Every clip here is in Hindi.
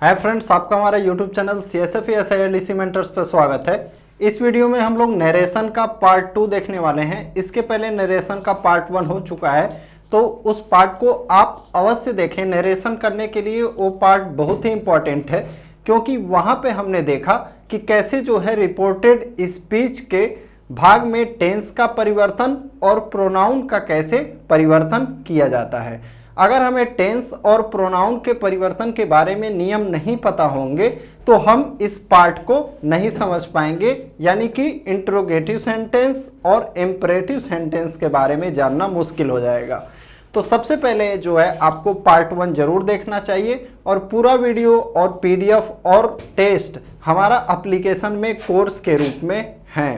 हाय फ्रेंड्स, आपका हमारा YouTube channel CSF SILDC mentors पर स्वागत है। इस वीडियो में हम लोग नरेशन का पार्ट 2 देखने वाले हैं। इसके पहले नरेशन का पार्ट 1 हो चुका है, तो उस पार्ट को आप अवश्य देखें। नरेशन करने के लिए वो पार्ट बहुत ही इंपॉर्टेंट है, क्योंकि वहाँ पे हमने देखा कि कैसे जो है रिपोर्टेड स्पीच के भाग में टेंस का परिवर्तन और प्रोनाउन का कैसे परिवर्तन किया जाता है। अगर हमें टेंस और प्रोनाउन के परिवर्तन के बारे में नियम नहीं पता होंगे तो हम इस पार्ट को नहीं समझ पाएंगे, यानी कि इंट्रोगेटिव सेंटेंस और इम्परेटिव सेंटेंस के बारे में जानना मुश्किल हो जाएगा। तो सबसे पहले जो है आपको पार्ट 1 जरूर देखना चाहिए, और पूरा वीडियो और PDF और टेस्ट हमारा एप्लीकेशन में कोर्स के रूप में है,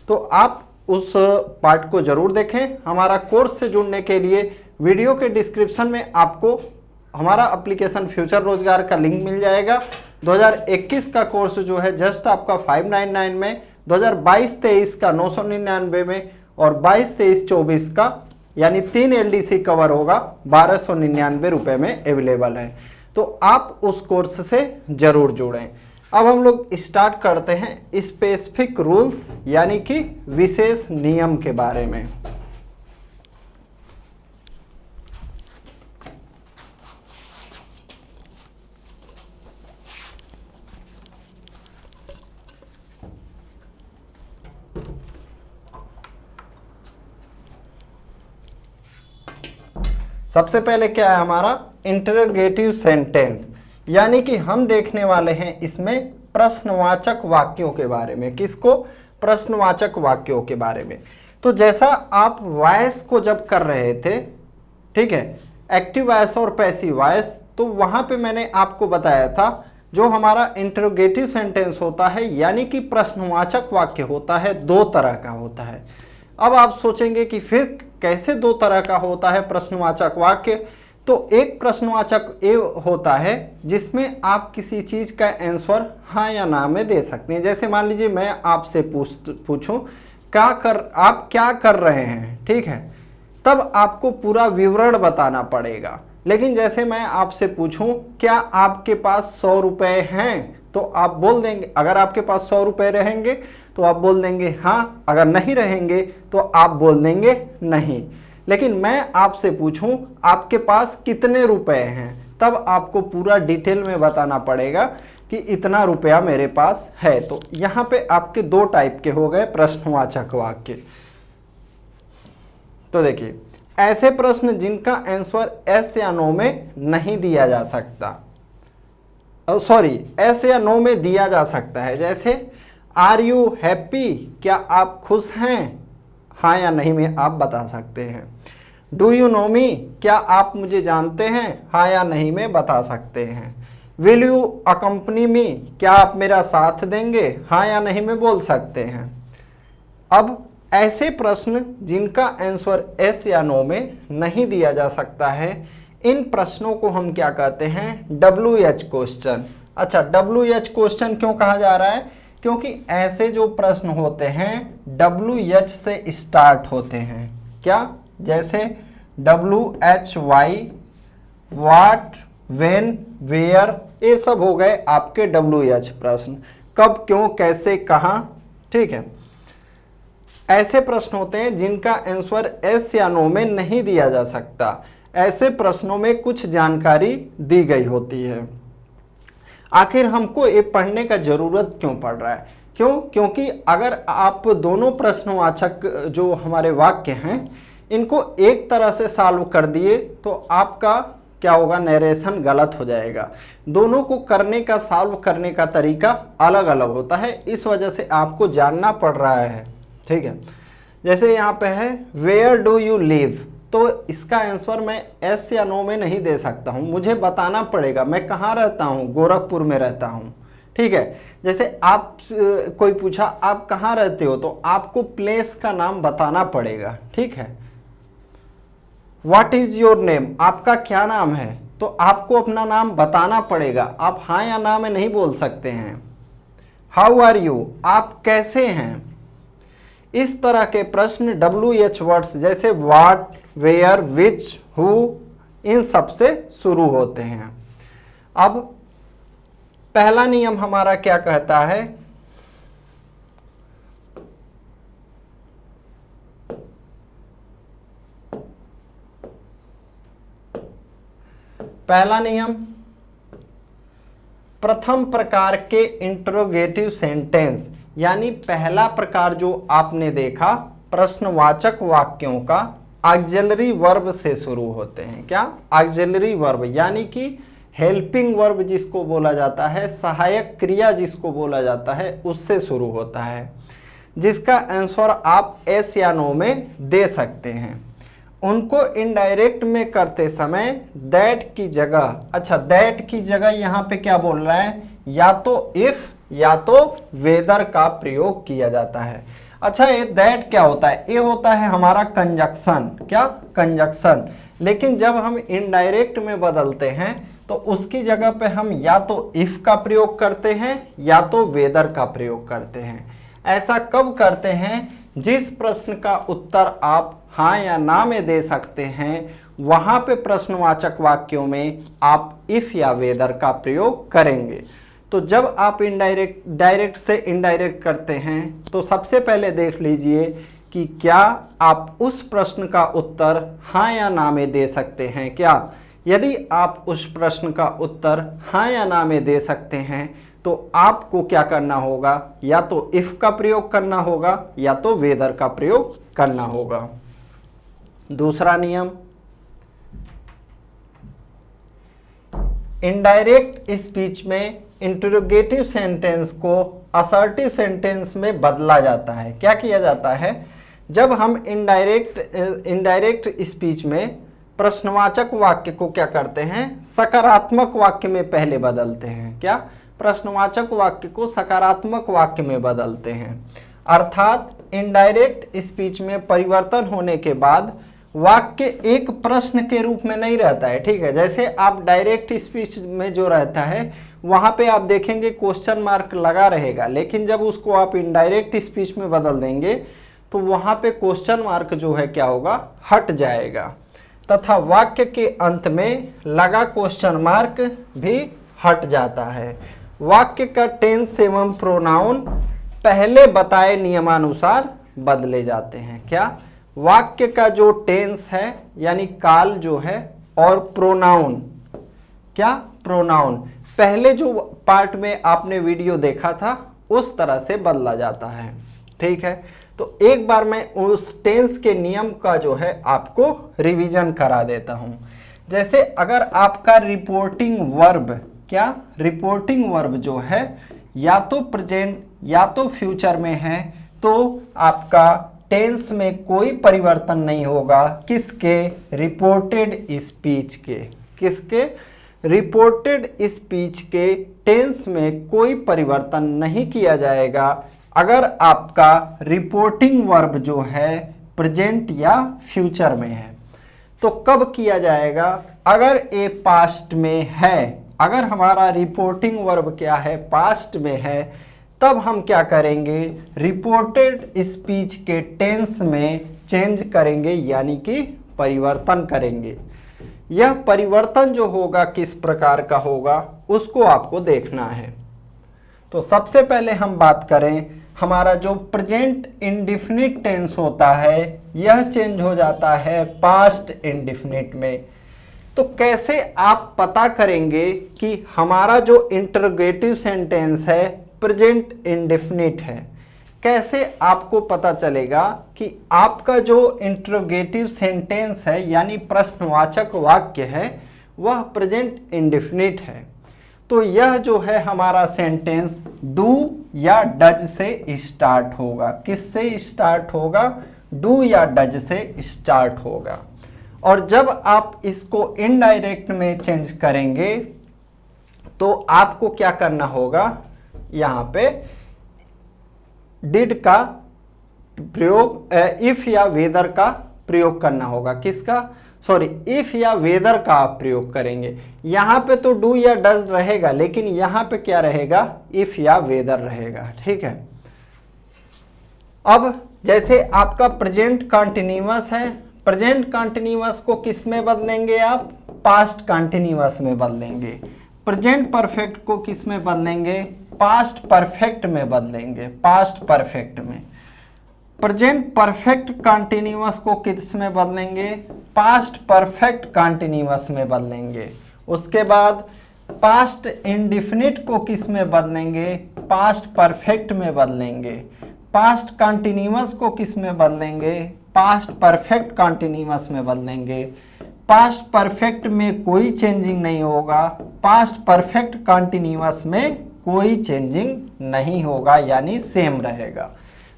तो आप उस पार्ट को जरूर देखें। हमारा कोर्स से जुड़ने के लिए वीडियो के डिस्क्रिप्शन में आपको हमारा एप्लीकेशन फ्यूचर रोजगार का लिंक मिल जाएगा। 2021 का कोर्स जो है जस्ट आपका 599 में, 2022-23 का 999 में, और 22-23-24 का यानी 3 LDC कवर होगा 1299 रुपये में अवेलेबल है। तो आप उस कोर्स से जरूर जुड़ें। अब हम लोग स्टार्ट करते हैं स्पेसिफिक रूल्स यानी कि विशेष नियम के बारे में। सबसे पहले क्या है हमारा इंटरोगेटिव सेंटेंस, यानी कि हम देखने वाले हैं इसमें प्रश्नवाचक वाक्यों के बारे में। किसको? प्रश्नवाचक वाक्यों के बारे में। तो जैसा आप वॉइस को जब कर रहे थे, ठीक है, एक्टिव वॉइस और पैसिव वॉइस, तो वहां पे मैंने आपको बताया था जो हमारा इंटरोगेटिव सेंटेंस होता है यानी कि प्रश्नवाचक वाक्य होता है, 2 तरह का होता है। अब आप सोचेंगे कि फिर कैसे 2 तरह का होता है प्रश्नवाचक वाक्य? तो एक प्रश्नवाचक ये होता है जिसमें आप किसी चीज का आंसर हाँ या ना में दे सकते हैं। जैसे मान लीजिए मैं आपसे पूछूं आप क्या कर रहे हैं, ठीक है, तब आपको पूरा विवरण बताना पड़ेगा। लेकिन जैसे मैं आपसे पूछूं क्या आपके पास 100 रुपए हैं, तो आप बोल देंगे, अगर आपके पास 100 रुपए रहेंगे तो आप बोल देंगे हाँ, अगर नहीं रहेंगे तो आप बोल देंगे नहीं। लेकिन मैं आपसे पूछूं आपके पास कितने रुपए हैं, तब आपको पूरा डिटेल में बताना पड़ेगा कि इतना रुपया मेरे पास है। तो यहाँ पे आपके 2 टाइप के हो गए प्रश्नवाचक वाक्य। तो देखिए, ऐसे प्रश्न जिनका आंसर एस या नो में नहीं दिया जा सकता, एस या नो में दिया जा सकता है। जैसे आर यू हैप्पी, क्या आप खुश हैं, हाँ या नहीं में आप बता सकते हैं। डू यू नो मी, क्या आप मुझे जानते हैं, हाँ या नहीं में बता सकते हैं। विल यू अकम्पनी मी, क्या आप मेरा साथ देंगे, हाँ या नहीं में बोल सकते हैं। अब ऐसे प्रश्न जिनका आंसर एस या नो में नहीं दिया जा सकता है, इन प्रश्नों को हम क्या कहते हैं? WH question. अच्छा, WH क्वेश्चन क्यों कहा जा रहा है? क्योंकि ऐसे जो प्रश्न होते हैं WH से स्टार्ट होते हैं। क्या? जैसे WHY, व्हाट, व्हेन, वेयर, ये सब हो गए आपके WH प्रश्न। कब, क्यों, कैसे, कहाँ, ठीक है। ऐसे प्रश्न होते हैं जिनका आंसर एस या नो में नहीं दिया जा सकता। ऐसे प्रश्नों में कुछ जानकारी दी गई होती है। आखिर हमको ये पढ़ने का जरूरत क्यों पड़ रहा है? क्यों? क्योंकि अगर आप दोनों प्रश्नवाचक जो हमारे वाक्य हैं इनको एक तरह से सॉल्व कर दिए तो आपका क्या होगा? नरेशन गलत हो जाएगा। दोनों को करने का, सॉल्व करने का तरीका अलग अलग होता है, इस वजह से आपको जानना पड़ रहा है, ठीक है। जैसे यहाँ पे है वेयर डू यू लिव, तो इसका आंसर मैं एस या नो में नहीं दे सकता हूँ, मुझे बताना पड़ेगा मैं कहाँ रहता हूँ, गोरखपुर में रहता हूँ, ठीक है। जैसे आप कोई पूछा आप कहाँ रहते हो, तो आपको प्लेस का नाम बताना पड़ेगा, ठीक है। व्हाट इज योर नेम, आपका क्या नाम है, तो आपको अपना नाम बताना पड़ेगा, आप हाँ या ना में नहीं बोल सकते हैं। हाउ आर यू, आप कैसे हैं। इस तरह के प्रश्न WH वर्ड्स जैसे व्हाट, वेयर, विच, हु, इन सब से शुरू होते हैं। अब पहला नियम हमारा क्या कहता है, पहला नियम, प्रथम प्रकार के इंटरोगेटिव सेंटेंस, यानी पहला प्रकार जो आपने देखा प्रश्नवाचक वाक्यों का ऑक्सिलरी वर्ब से शुरू होते हैं। क्या? ऑक्सिलरी वर्ब, यानी कि हेल्पिंग वर्ब जिसको बोला जाता है, सहायक क्रिया जिसको बोला जाता है, उससे शुरू होता है, जिसका आंसर आप एस या नो में दे सकते हैं। उनको इनडायरेक्ट में करते समय दैट की जगह, अच्छा दैट की जगह यहाँ पे क्या बोल रहा है, या तो इफ या तो वेदर का प्रयोग किया जाता है। अच्छा ये दैट क्या होता है, ये होता है हमारा कंजक्शन। क्या? कंजक्शन। लेकिन जब हम इनडायरेक्ट में बदलते हैं तो उसकी जगह पे हम या तो इफ का प्रयोग करते हैं या तो वेदर का प्रयोग करते हैं। ऐसा कब करते हैं? जिस प्रश्न का उत्तर आप हाँ या ना में दे सकते हैं, वहां पे प्रश्नवाचक वाक्यों में आप इफ या वेदर का प्रयोग करेंगे। तो जब आप डायरेक्ट से इनडायरेक्ट करते हैं तो सबसे पहले देख लीजिए कि क्या आप उस प्रश्न का उत्तर हाँ या ना में दे सकते हैं क्या। यदि आप उस प्रश्न का उत्तर हाँ या ना में दे सकते हैं तो आपको क्या करना होगा, या तो इफ का प्रयोग करना होगा या तो वेदर का प्रयोग करना होगा। दूसरा नियम, इनडायरेक्ट स्पीच में इंटरोगेटिव सेंटेंस को असर्टिव सेंटेंस में बदला जाता है। क्या किया जाता है? जब हम इनडायरेक्ट स्पीच में प्रश्नवाचक वाक्य को क्या करते हैं, सकारात्मक वाक्य में पहले बदलते हैं। क्या? प्रश्नवाचक वाक्य को सकारात्मक वाक्य में बदलते हैं। अर्थात इनडायरेक्ट स्पीच में परिवर्तन होने के बाद वाक्य एक प्रश्न के रूप में नहीं रहता है। ठीक है, जैसे आप डायरेक्ट स्पीच में जो रहता है वहां पे आप देखेंगे क्वेश्चन मार्क लगा रहेगा, लेकिन जब उसको आप इनडायरेक्ट स्पीच में बदल देंगे तो वहां पे क्वेश्चन मार्क जो है क्या होगा, हट जाएगा, तथा वाक्य के अंत में लगा क्वेश्चन मार्क भी हट जाता है। वाक्य का टेंस एवं प्रोनाउन पहले बताए नियमानुसार बदले जाते हैं। क्या? वाक्य का जो टेंस है यानी काल जो है, और प्रोनाउन, क्या? प्रोनाउन पहले जो पार्ट में आपने वीडियो देखा था उस तरह से बदला जाता है। ठीक है, तो एक बार मैं उस टेंस के नियम का जो है आपको रिवीजन करा देता हूं। जैसे अगर आपका रिपोर्टिंग वर्ब, क्या? रिपोर्टिंग वर्ब जो है या तो प्रेजेंट या तो फ्यूचर में है तो आपका टेंस में कोई परिवर्तन नहीं होगा। किसके? रिपोर्टेड स्पीच के। किसके? रिपोर्टेड स्पीच के टेंस में कोई परिवर्तन नहीं किया जाएगा अगर आपका रिपोर्टिंग वर्ब जो है प्रेजेंट या फ्यूचर में है। तो कब किया जाएगा? अगर ये पास्ट में है, अगर हमारा रिपोर्टिंग वर्ब क्या है, पास्ट में है, तब हम क्या करेंगे, रिपोर्टेड स्पीच के टेंस में चेंज करेंगे, यानी कि परिवर्तन करेंगे। यह परिवर्तन जो होगा किस प्रकार का होगा उसको आपको देखना है। तो सबसे पहले हम बात करें, हमारा जो प्रेजेंट इंडिफिनिट टेंस होता है यह चेंज हो जाता है पास्ट इंडिफिनिट में। तो कैसे आप पता करेंगे कि हमारा जो इंटरोगेटिव सेंटेंस है प्रेजेंट इंडिफिनिट है? कैसे आपको पता चलेगा कि आपका जो इंटरोगेटिव सेंटेंस है यानी प्रश्नवाचक वाक्य है वह प्रेजेंट इंडिफिनिट है? तो यह जो है हमारा सेंटेंस डू या डज से स्टार्ट होगा। किससे स्टार्ट होगा? डू या डज से स्टार्ट होगा। और जब आप इसको इनडायरेक्ट में चेंज करेंगे तो आपको क्या करना होगा, यहाँ पे डिड का प्रयोग, इफ या वेदर का प्रयोग करना होगा। किसका? सॉरी, इफ या वेदर का आप प्रयोग करेंगे। यहाँ पे तो डू या डज रहेगा, लेकिन यहाँ पे क्या रहेगा, इफ या वेदर रहेगा। ठीक है, अब जैसे आपका प्रेजेंट कंटिन्यूअस है, प्रेजेंट कंटिन्यूअस को किस में बदलेंगे आप? पास्ट कंटिन्यूअस में बदलेंगे। प्रेजेंट परफेक्ट को किस में बदलेंगे, पास्ट परफेक्ट में बदलेंगे, पास्ट परफेक्ट में। प्रेजेंट परफेक्ट कंटिन्यूअस को किस में बदलेंगे, पास्ट परफेक्ट कंटिन्यूअस में बदलेंगे। उसके बाद पास्ट इंडिफिनिट को किस में बदलेंगे, पास्ट परफेक्ट में बदलेंगे। पास्ट कंटिन्यूअस को किस में बदलेंगे, पास्ट परफेक्ट कंटिन्यूअस में बदलेंगे। पास्ट परफेक्ट में कोई चेंजिंग नहीं होगा, पास्ट परफेक्ट कंटिन्यूअस में कोई चेंजिंग नहीं होगा, यानी सेम रहेगा।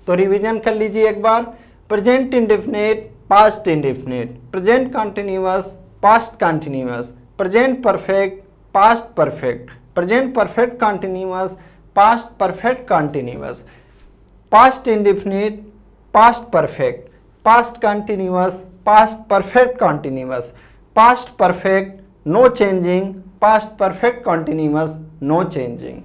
तो रिवीजन कर लीजिए एक बार। Present indefinite, past indefinite, present continuous, past continuous, present perfect, past perfect, present perfect continuous, past perfect continuous, past indefinite, past perfect, past continuous, past perfect continuous, past perfect no changing, past perfect continuous no changing.